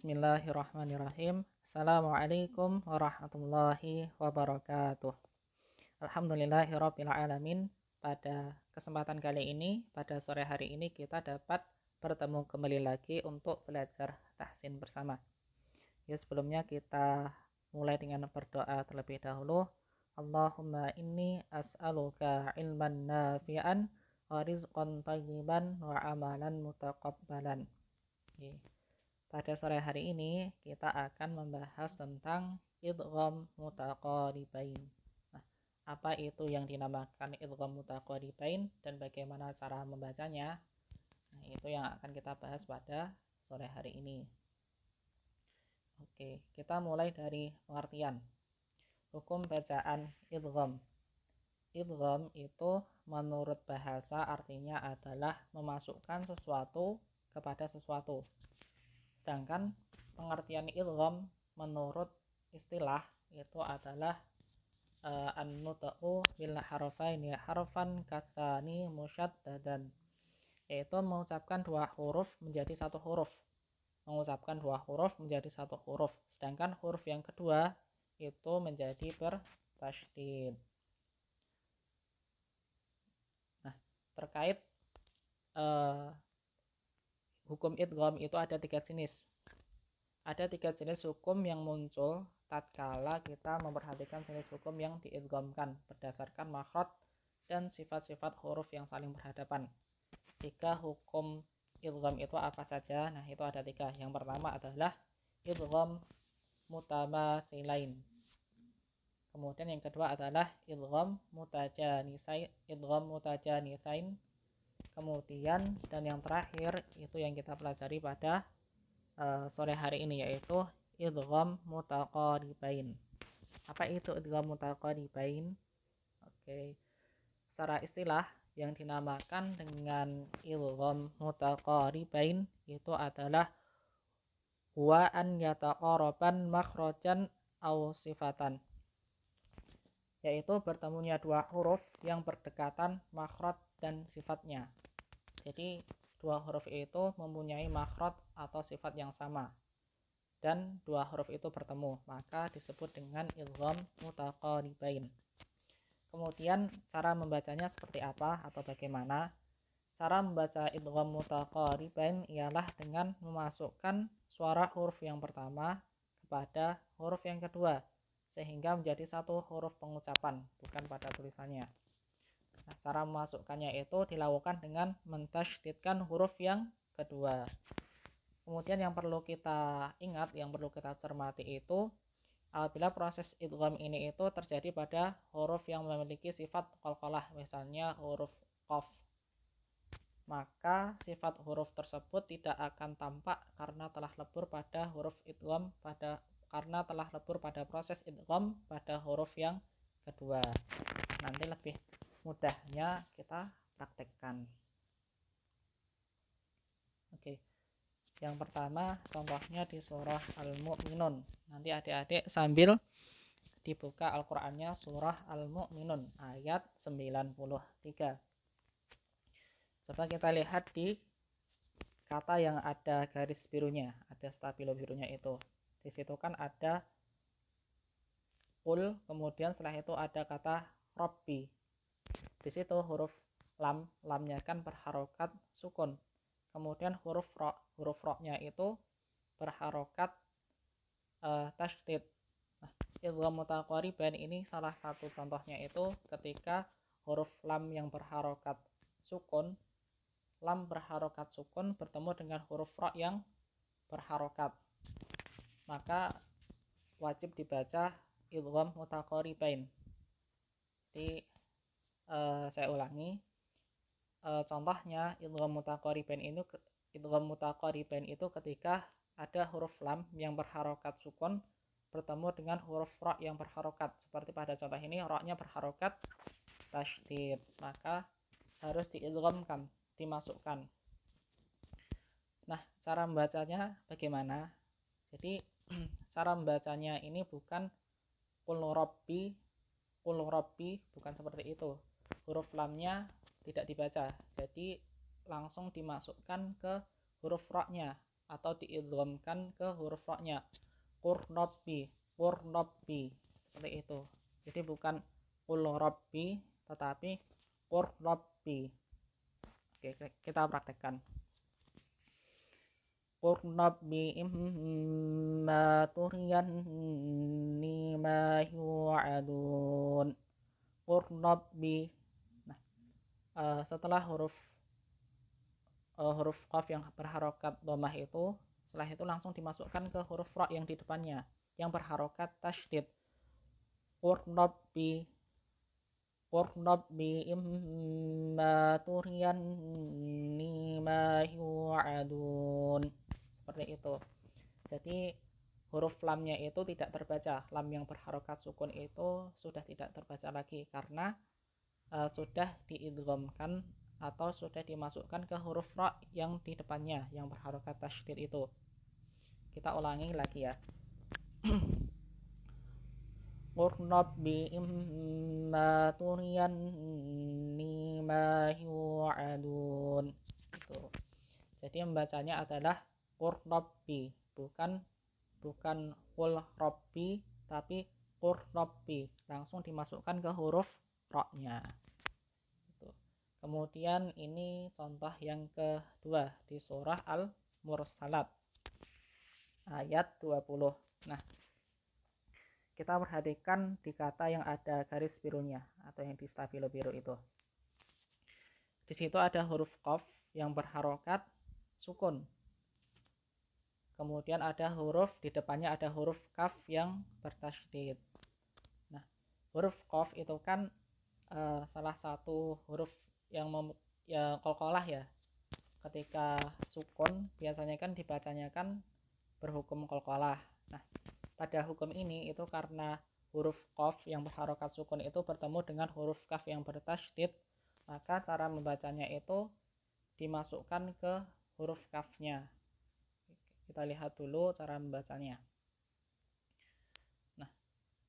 Bismillahirrahmanirrahim. Assalamualaikum warahmatullahi wabarakatuh. Alhamdulillahirabbil alamin. Pada kesempatan kali ini, pada sore hari ini kita dapat bertemu kembali lagi untuk belajar tahsin bersama. Ya, sebelumnya kita mulai dengan berdoa terlebih dahulu. Allahumma inni as'aluka ilman nafi'an wa rizqan thayyiban wa amalan mutaqabbalan. Pada sore hari ini kita akan membahas tentang idgham mutaqaribain. Nah, apa itu yang dinamakan idgham mutaqaribain dan bagaimana cara membacanya? Nah, itu yang akan kita bahas pada sore hari ini. Oke, kita mulai dari pengertian. Hukum bacaan idgham. Idgham itu menurut bahasa artinya adalah memasukkan sesuatu kepada sesuatu. Sedangkan pengertian idgham menurut istilah itu adalah an-nutqu bil harfaini harfan katsani musyaddadan, yaitu mengucapkan dua huruf menjadi satu huruf. Mengucapkan dua huruf menjadi satu huruf, sedangkan huruf yang kedua itu menjadi bertasydid. Nah, terkait hukum idgham itu ada tiga jenis. Ada tiga jenis hukum yang muncul tatkala kita memperhatikan jenis hukum yang diidghamkan berdasarkan makhraj dan sifat-sifat huruf yang saling berhadapan. Tiga hukum idgham itu apa saja? Nah, itu ada tiga. Yang pertama adalah idgham mutamathilain. Kemudian yang kedua adalah idgham mutajanisain. Kemudian dan yang terakhir itu yang kita pelajari pada sore hari ini, yaitu idgham mutaqaribain. Apa itu idgham mutaqaribain? Oke. Secara istilah yang dinamakan dengan idgham mutaqaribain itu adalah huwa an yataqaraban makhrajan aw sifatan, yaitu bertemunya dua huruf yang berdekatan makhraj dan sifatnya. Jadi dua huruf itu mempunyai makhraj atau sifat yang sama dan dua huruf itu bertemu, maka disebut dengan idgham mutaqaribain. Kemudian cara membacanya seperti apa atau bagaimana? Cara membaca idgham mutaqaribain ialah dengan memasukkan suara huruf yang pertama kepada huruf yang kedua sehingga menjadi satu huruf pengucapan, bukan pada tulisannya. Nah, cara memasukkannya itu dilakukan dengan mentasydidkan huruf yang kedua. Kemudian yang perlu kita ingat, yang perlu kita cermati itu apabila proses idgham ini itu terjadi pada huruf yang memiliki sifat qalqalah, misalnya huruf qaf, maka sifat huruf tersebut tidak akan tampak karena telah lebur pada huruf idgham karena telah lebur pada proses idgham pada huruf yang kedua. Nanti lebih mudahnya kita praktekkan. Oke. Yang pertama contohnya di surah Al-Mu'minun. Nanti adik-adik sambil dibuka Al-Qur'annya, surah Al-Mu'minun ayat 93. Coba kita lihat di kata yang ada garis birunya, ada stabilo birunya itu. Di situ kan ada qul, kemudian setelah itu ada kata Rabbi. Di situ huruf lamnya kan berharokat sukun. Kemudian huruf ro-nya itu berharokat tasydid. Nah, idgham mutaqaribain ini salah satu contohnya itu ketika huruf lam yang berharokat sukun, lam berharokat sukun bertemu dengan huruf ro yang berharokat, maka wajib dibaca idgham mutaqaribain. Jadi saya ulangi, contohnya idgham mutaqaribain itu ketika ada huruf lam yang berharokat sukun bertemu dengan huruf ro yang berharokat, seperti pada contoh ini ro-nya berharokat tasydid, maka harus diidghamkan, dimasukkan. Nah, cara membacanya bagaimana? Jadi cara membacanya ini bukan qul rabbi, bukan seperti itu. Huruf lamnya tidak dibaca, jadi langsung dimasukkan ke huruf ro-nya atau diidghamkan ke huruf ra-nya. Qurrabbi, qurrabbi, seperti itu. Jadi bukan qul rabbi tetapi qurrabbi. Oke, kita praktekkan. Qurrabbi imma turiyanni ma yu'adun. Qurrabbi. Nah, setelah huruf qaf yang berharokat dhammah itu, setelah itu langsung dimasukkan ke huruf ra yang di depannya yang berharokat tasydid. Qurrabbi, qurrabbi imma turiyanni ma yu'adun. Seperti itu. Jadi huruf lamnya itu tidak terbaca. Lam yang berharokat sukun itu sudah tidak terbaca lagi karena sudah diidghamkan atau sudah dimasukkan ke huruf ra yang di depannya yang berharokat tasydid itu. Kita ulangi lagi ya. Qurrabbi imma turiyanni ma yu'adun. Itu. Jadi membacanya adalah qurrabbi, bukan qul rabbi tapi qurrabbi, langsung dimasukkan ke huruf ra-nya. Kemudian ini contoh yang kedua di surah Al-Mursalat ayat 20. Nah, kita perhatikan di kata yang ada garis birunya atau yang di stabilo biru itu. Di situ ada huruf qaf yang berharokat sukun. Kemudian ada huruf di depannya ada huruf kaf yang bertasydid. Nah, huruf qaf itu kan salah satu huruf yang qalqalah ya. Ketika sukun biasanya kan dibacanya kan berhukum qalqalah. Nah, pada hukum ini itu karena huruf qaf yang berharokat sukun itu bertemu dengan huruf kaf yang bertasydid, maka cara membacanya itu dimasukkan ke huruf kafnya. Kita lihat dulu cara membacanya. Nah,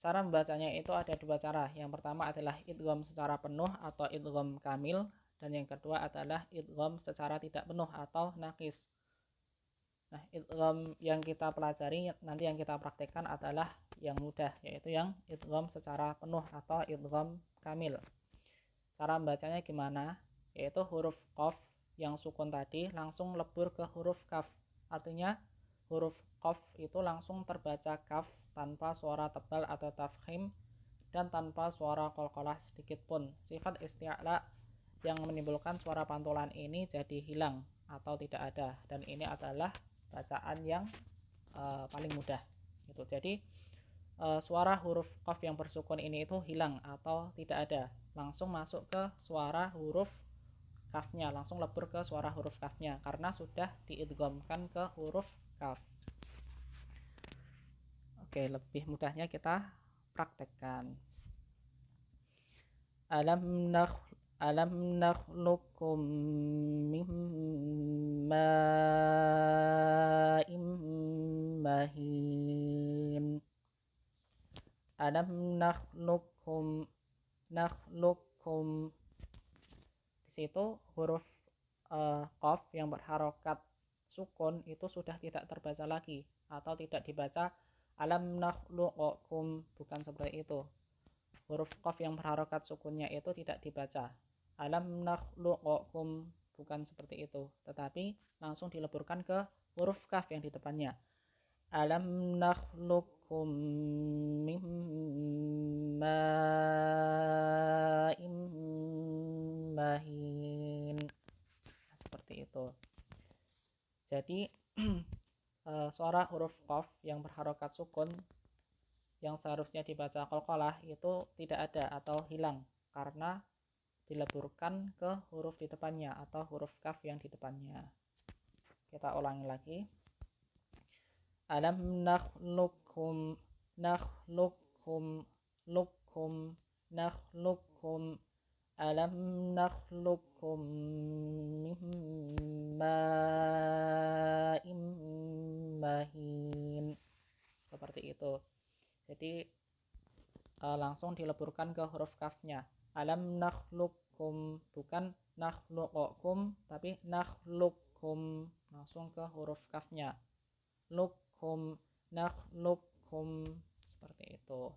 cara membacanya itu ada dua cara. Yang pertama adalah idgham secara penuh atau idgham kamil, dan yang kedua adalah idgham secara tidak penuh atau naqis. Nah, idgham yang kita pelajari nanti yang kita praktekkan adalah yang mudah, yaitu yang idgham secara penuh atau idgham kamil. Cara membacanya gimana? Yaitu huruf qaf yang sukun tadi langsung lebur ke huruf kaf. Artinya huruf qaf itu langsung terbaca kaf tanpa suara tebal atau tafkhim dan tanpa suara qalqalah sedikit pun. Sifat isti'la yang menimbulkan suara pantulan ini jadi hilang atau tidak ada, dan ini adalah bacaan yang paling mudah gitu. Jadi suara huruf qaf yang bersukun ini itu hilang atau tidak ada, langsung masuk ke suara huruf kafnya, langsung lebur ke suara huruf kafnya karena sudah diidghamkan ke huruf kaf. Oke, lebih mudahnya kita praktekkan. Alam nakhluqukum min ma'in mahin. Alam nakhluqukum. Di situ huruf qaf yang berharokat sukun itu sudah tidak terbaca lagi atau tidak dibaca alam nakhluqukum, bukan seperti itu. Huruf qaf yang berharokat sukunnya itu tidak dibaca alam nakhluqukum, bukan seperti itu, tetapi langsung dileburkan ke huruf kaf yang di depannya. Alam nakhluqukum min ma'in mahin. Seperti itu. Jadi suara huruf qaf yang berharokat sukun yang seharusnya dibaca qalqalah itu tidak ada atau hilang karena dileburkan ke huruf di depannya atau huruf kaf yang di depannya. Kita ulangi lagi. Alam nakhluqukum alam nakhluqukum min ma'in mahin. Seperti itu. Jadi langsung dileburkan ke huruf kafnya. Alam nakhluqukum, bukan nakhluqukum tapi nakhluqukum langsung ke huruf kafnya. Lukhum, nakhlukhum, seperti itu.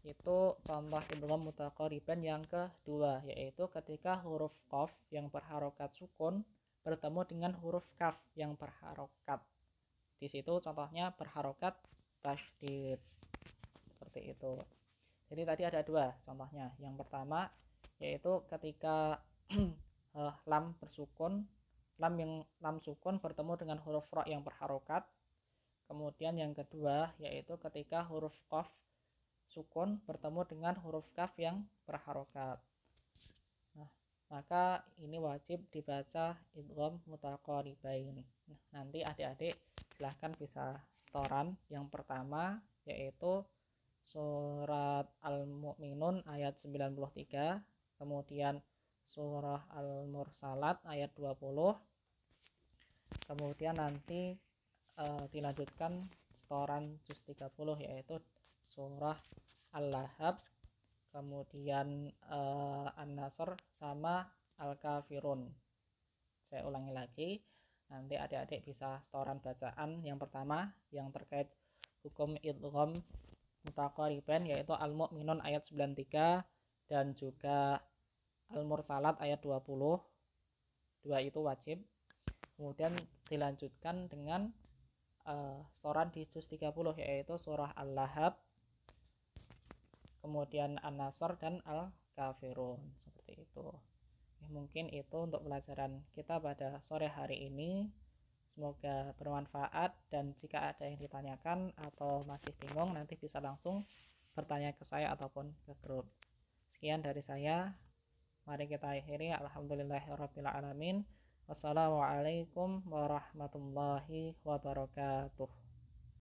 Itu contoh idgham mutaqariban yang kedua, yaitu ketika huruf qaf yang berharokat sukun bertemu dengan huruf kaf yang berharokat. Di situ contohnya berharokat tasydid, seperti itu. Jadi tadi ada dua contohnya. Yang pertama yaitu ketika lam bersukun, lam sukun bertemu dengan huruf ra yang berharokat. Kemudian yang kedua yaitu ketika huruf qaf sukun bertemu dengan huruf kaf yang berharokat. Nah, maka ini wajib dibaca idgham mutaqaribain. Nah, nanti adik-adik silahkan bisa setoran. Yang pertama yaitu surat Al-Mu'minun ayat 93, kemudian surah Al-Mursalat ayat 20, kemudian nanti dilanjutkan setoran juz 30 yaitu surah Al-Lahab, kemudian An-Nasr sama Al-Kafirun. Saya ulangi lagi, nanti adik-adik bisa setoran bacaan. Yang pertama yang terkait hukum idgham mutaqariban yaitu Al-Mu'minun ayat 93 dan juga Al-Mursalat ayat 20. Dua itu wajib. Kemudian dilanjutkan dengan setoran di juz 30 yaitu surah Al-Lahab, kemudian An-Nasr dan Al-Kafirun, seperti itu. Mungkin itu untuk pelajaran kita pada sore hari ini. Semoga bermanfaat, dan jika ada yang ditanyakan atau masih bingung nanti bisa langsung bertanya ke saya ataupun ke grup. Sekian dari saya. Mari kita akhiri. Alhamdulillahirabbil alamin. Wassalamualaikum warahmatullahi wabarakatuh.